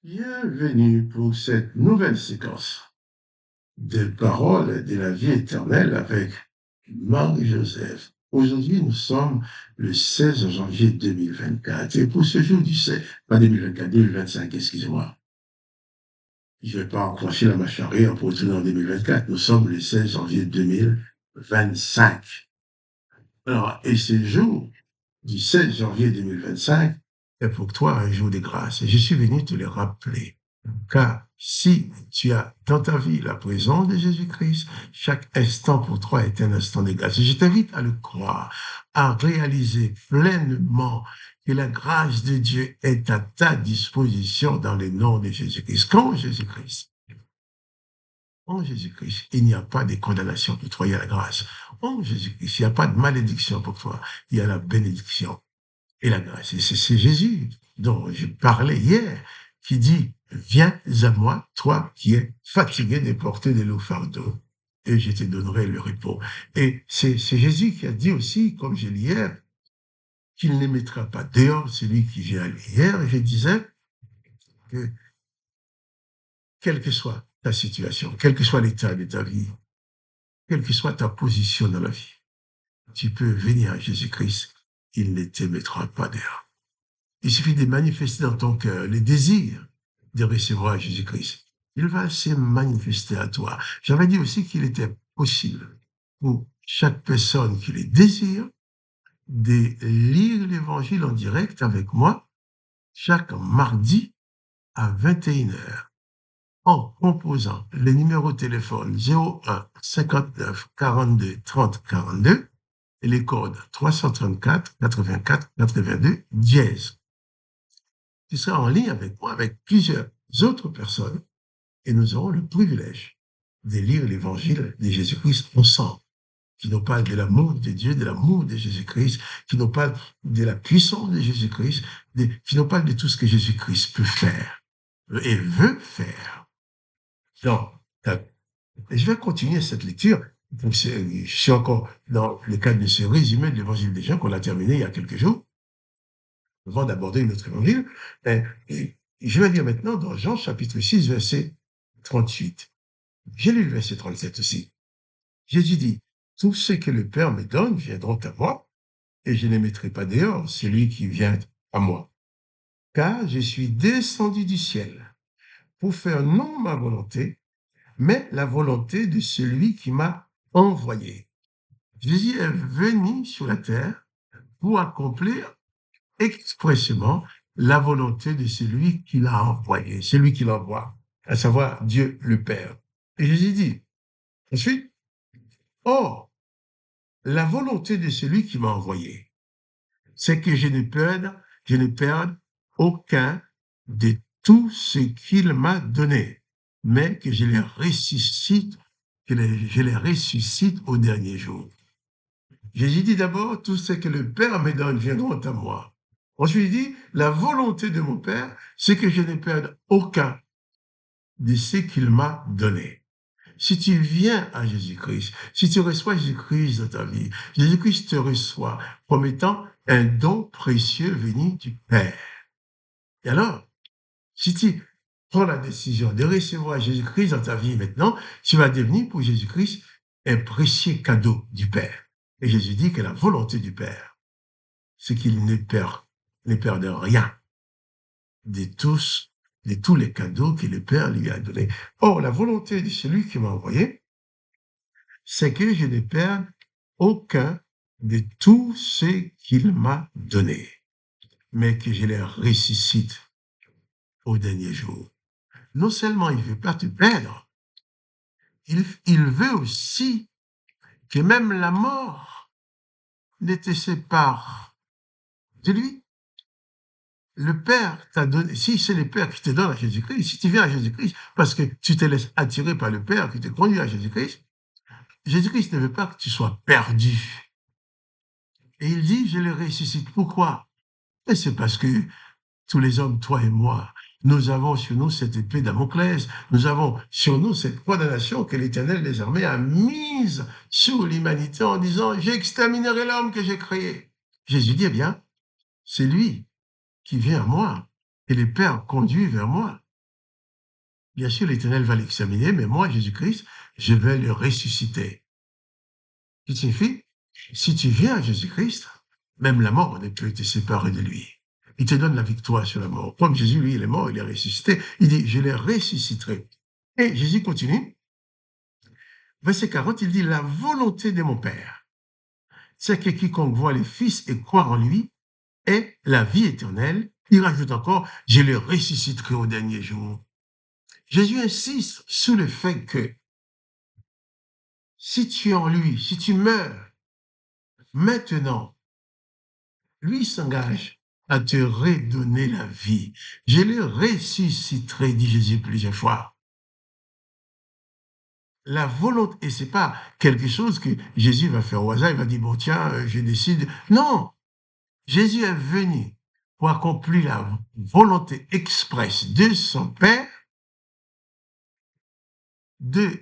Bienvenue pour cette nouvelle séquence de paroles de la vie éternelle avec Marie-Joseph. Aujourd'hui, nous sommes le 16 janvier 2024 et pour ce jour du 16, pas 2024, 2025, excusez-moi. Je ne vais pas enclencher la machine arrière pour retourner en 2024. Nous sommes le 16 janvier 2025. Alors, et ce jour du 16 janvier 2025 est pour toi un jour de grâce. Et je suis venu te le rappeler. Car si tu as dans ta vie la présence de Jésus-Christ, chaque instant pour toi est un instant de grâce. Et je t'invite à le croire, à réaliser pleinement que la grâce de Dieu est à ta disposition dans le nom de Jésus-Christ. En Jésus-Christ, il n'y a pas de condamnation pour toi, il y a la grâce. En Jésus-Christ, il n'y a pas de malédiction pour toi, il y a la bénédiction et la grâce. Et c'est Jésus dont je parlais hier qui dit, viens à moi, toi qui es fatigué de porter de lourds fardeaux, et je te donnerai le repos. Et c'est Jésus qui a dit aussi, comme je lis hier, qu'il ne mettra pas dehors celui qui vient à lui. Hier, je disais que quelle que soit ta situation, quel que soit l'état de ta vie, quelle que soit ta position dans la vie, tu peux venir à Jésus-Christ, il ne te mettra pas dehors. Il suffit de manifester dans ton cœur le désir de recevoir Jésus-Christ. Il va se manifester à toi. J'avais dit aussi qu'il était possible pour chaque personne qui le désire de lire l'évangile en direct avec moi chaque mardi à 21h en composant le numéro de téléphone 01 59 42 30 42 et les codes 334 84 82 dièse. Tu seras en ligne avec moi, avec plusieurs autres personnes, et nous aurons le privilège de lire l'évangile de Jésus-Christ ensemble, qui nous parle de l'amour de Dieu, de l'amour de Jésus-Christ, qui nous parle de la puissance de Jésus-Christ, qui nous parle de tout ce que Jésus-Christ peut faire et veut faire. Donc, je vais continuer cette lecture. Je suis encore dans le cadre de ce résumé de l'évangile des gens qu'on a terminé il y a quelques jours, avant d'aborder notre évangile. Et je vais lire maintenant dans Jean chapitre 6, verset 38. J'ai lu le verset 37 aussi. Jésus dit, tous ceux que le Père me donne viendront à moi, et je ne mettrai pas dehors celui qui vient à moi. Car je suis descendu du ciel pour faire non ma volonté, mais la volonté de celui qui m'a envoyé. Jésus est venu sur la terre pour accomplir expressément la volonté de celui qui l'a envoyé, celui qui l'envoie, à savoir Dieu le Père. Et Jésus dit, ensuite, or, la volonté de celui qui m'a envoyé, c'est que je ne perde aucun de tout ce qu'il m'a donné, mais que je les ressuscite, je les ressuscite au dernier jour. Jésus dit d'abord, tout ce que le Père me donne viendront à moi. Ensuite, il dit, la volonté de mon Père, c'est que je ne perde aucun de ce qu'il m'a donné. Si tu viens à Jésus-Christ, si tu reçois Jésus-Christ dans ta vie, Jésus-Christ te reçoit comme étant un don précieux venu du Père. Et alors, si tu prends la décision de recevoir Jésus-Christ dans ta vie maintenant, tu vas devenir pour Jésus-Christ un précieux cadeau du Père. Et Jésus dit que la volonté du Père, c'est qu'il ne perde rien de tous les cadeaux que le Père lui a donnés. Or, la volonté de celui qui m'a envoyé, c'est que je ne perde aucun de tout ce qu'il m'a donné, mais que je les ressuscite au dernier jour. Non seulement il ne veut pas te perdre, il veut aussi que même la mort ne te sépare de lui. Le Père t'a donné, si c'est le Père qui te donne à Jésus-Christ, si tu viens à Jésus-Christ, parce que tu te laisses attirer par le Père qui te conduit à Jésus-Christ, Jésus-Christ ne veut pas que tu sois perdu. Et il dit, je le ressuscite. Pourquoi? Et c'est parce que tous les hommes, toi et moi, nous avons sur nous cette épée Damoclès, nous avons sur nous cette condamnation que l'Éternel des armées a mise sur l'humanité en disant, j'exterminerai l'homme que j'ai créé. Jésus dit, eh bien, c'est lui qui vient à moi et le Père conduit vers moi. Bien sûr, l'Éternel va l'examiner, mais moi, Jésus-Christ, je vais le ressusciter. Ce qui signifie, si tu viens à Jésus-Christ, même la mort ne peut te séparer de lui. Il te donne la victoire sur la mort. Comme Jésus, lui, il est mort, il est ressuscité. Il dit, je les ressusciterai. Et Jésus continue. Verset 40, il dit, la volonté de mon Père, c'est que quiconque voit le Fils et croit en lui ait la vie éternelle. Il rajoute encore, je le ressusciterai au dernier jour. Jésus insiste sur le fait que si tu es en lui, si tu meurs maintenant, lui s'engage à te redonner la vie. Je le ressusciterai, dit Jésus plusieurs fois. La volonté, et c'est pas quelque chose que Jésus va faire au hasard, il va dire, bon tiens, je décide. Non, Jésus est venu pour accomplir la volonté expresse de son Père,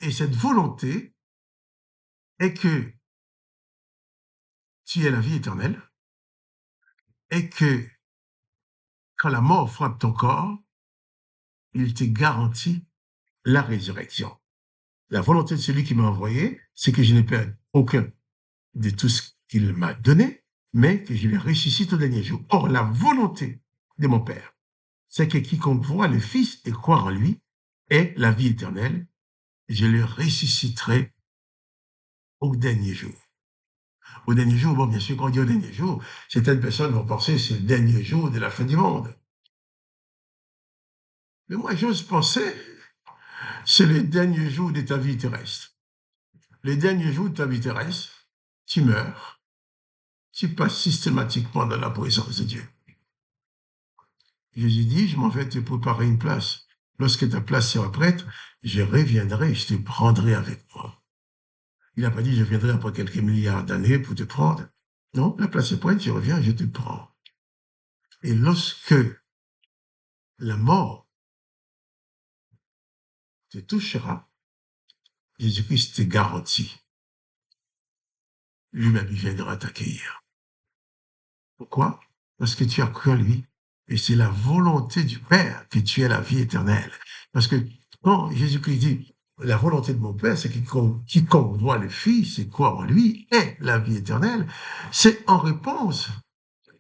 et cette volonté est que tu aies la vie éternelle, et que quand la mort frappe ton corps, il te garantit la résurrection. La volonté de celui qui m'a envoyé, c'est que je n'ai perdu aucun de tout ce qu'il m'a donné, mais que je les ressuscite au dernier jour. Or, la volonté de mon Père, c'est que quiconque voit le Fils et croit en lui ait la vie éternelle. Je le ressusciterai au dernier jour. Au dernier jour, bon, bien sûr, quand on dit au dernier jour, certaines personnes vont penser que c'est le dernier jour de la fin du monde. Mais moi, j'ose penser, c'est le dernier jour de ta vie terrestre. Le dernier jour de ta vie terrestre, tu meurs, tu passes systématiquement dans la présence de Dieu. Jésus dit, je m'en vais te préparer une place. Lorsque ta place sera prête, je reviendrai et je te prendrai avec moi. Il n'a pas dit, je viendrai après quelques milliards d'années pour te prendre. Non, la place est prête, je reviens, je te prends. Et lorsque la mort te touchera, Jésus-Christ te garantit. Lui-même, il viendra t'accueillir. Pourquoi? Parce que tu as cru en lui. Et c'est la volonté du Père que tu aies la vie éternelle. Parce que quand Jésus-Christ dit, la volonté de mon Père, c'est que quiconque voit le Fils et croit en lui ait la vie éternelle, c'est en réponse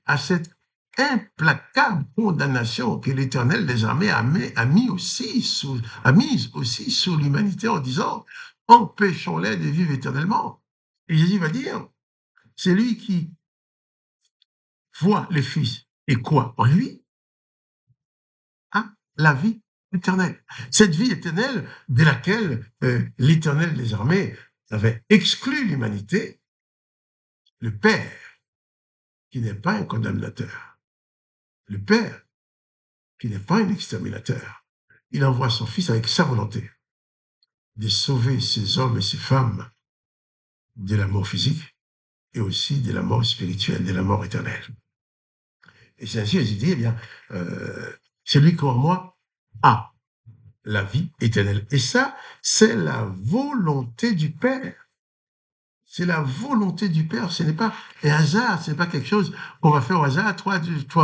à cette implacable condamnation que l'Éternel des armées a mise aussi sur l'humanité en disant, empêchons-les de vivre éternellement. Et Jésus va dire, c'est lui qui voit le Fils et croit en lui, a la vie éternelle. Cette vie éternelle de laquelle l'Éternel des armées avait exclu l'humanité, le Père, qui n'est pas un condamnateur, le Père, qui n'est pas un exterminateur, il envoie son Fils avec sa volonté de sauver ces hommes et ces femmes de la mort physique et aussi de la mort spirituelle, de la mort éternelle. Et c'est ainsi, Jésus dit, eh bien, celui qui en moi a la vie éternelle. Et ça, c'est la volonté du Père. C'est la volonté du Père. Ce n'est pas un hasard, ce n'est pas quelque chose qu'on va faire au hasard, toi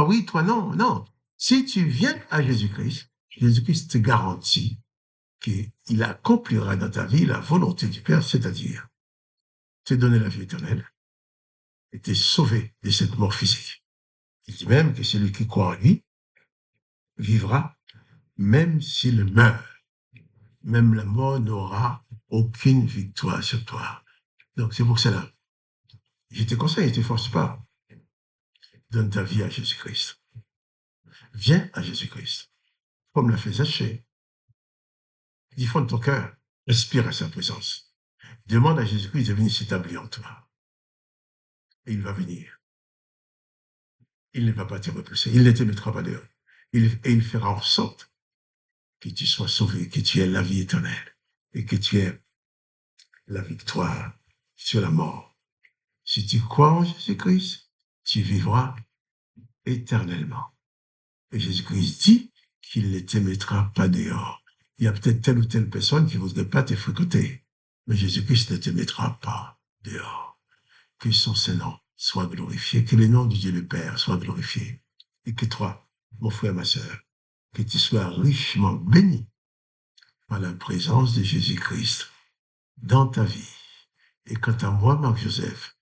oui, toi non. Non. Si tu viens à Jésus-Christ, Jésus-Christ te garantit qu'il accomplira dans ta vie la volonté du Père, c'est-à-dire te donner la vie éternelle et te sauver de cette mort physique. Il dit même que celui qui croit en lui vivra même s'il meurt. Même la mort n'aura aucune victoire sur toi. Donc c'est pour cela. Je te conseille, ne te force pas. Donne ta vie à Jésus-Christ. Viens à Jésus-Christ. Comme l'a fait Zachée. Dis fond de ton cœur, respire à sa présence. Demande à Jésus-Christ de venir s'établir en toi. Et il va venir. Il ne va pas te repousser. Il ne te mettra pas dehors. Et il fera en sorte que tu sois sauvé, que tu aies la vie éternelle et que tu aies la victoire sur la mort. Si tu crois en Jésus-Christ, tu vivras éternellement. Et Jésus-Christ dit qu'il ne te mettra pas dehors. Il y a peut-être telle ou telle personne qui ne voudrait pas te fréquenter, mais Jésus-Christ ne te mettra pas dehors. Que son Saint-Nom soit glorifié, que le nom de Dieu le Père soit glorifié, et que toi, mon frère, ma sœur, que tu sois richement béni par la présence de Jésus-Christ dans ta vie. Et quant à moi, Marc-Joseph,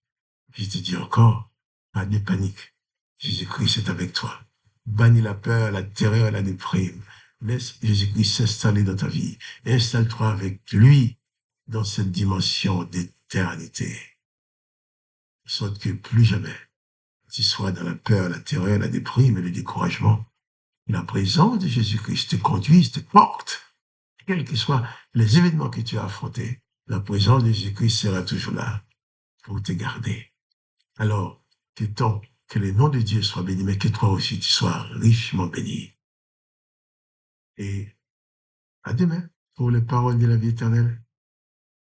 je te dis encore, pas de panique. Jésus-Christ est avec toi. Bannis la peur, la terreur, la déprime. Laisse Jésus-Christ s'installer dans ta vie. Installe-toi avec lui dans cette dimension d'éternité. De sorte que plus jamais tu sois dans la peur, la terreur, la déprime et le découragement. La présence de Jésus-Christ te conduise, te porte. Quels que soient les événements que tu as affrontés, la présence de Jésus-Christ sera toujours là pour te garder. Alors, t'étends que le nom de Dieu soit béni, mais que toi aussi tu sois richement béni. Et à demain pour les paroles de la vie éternelle.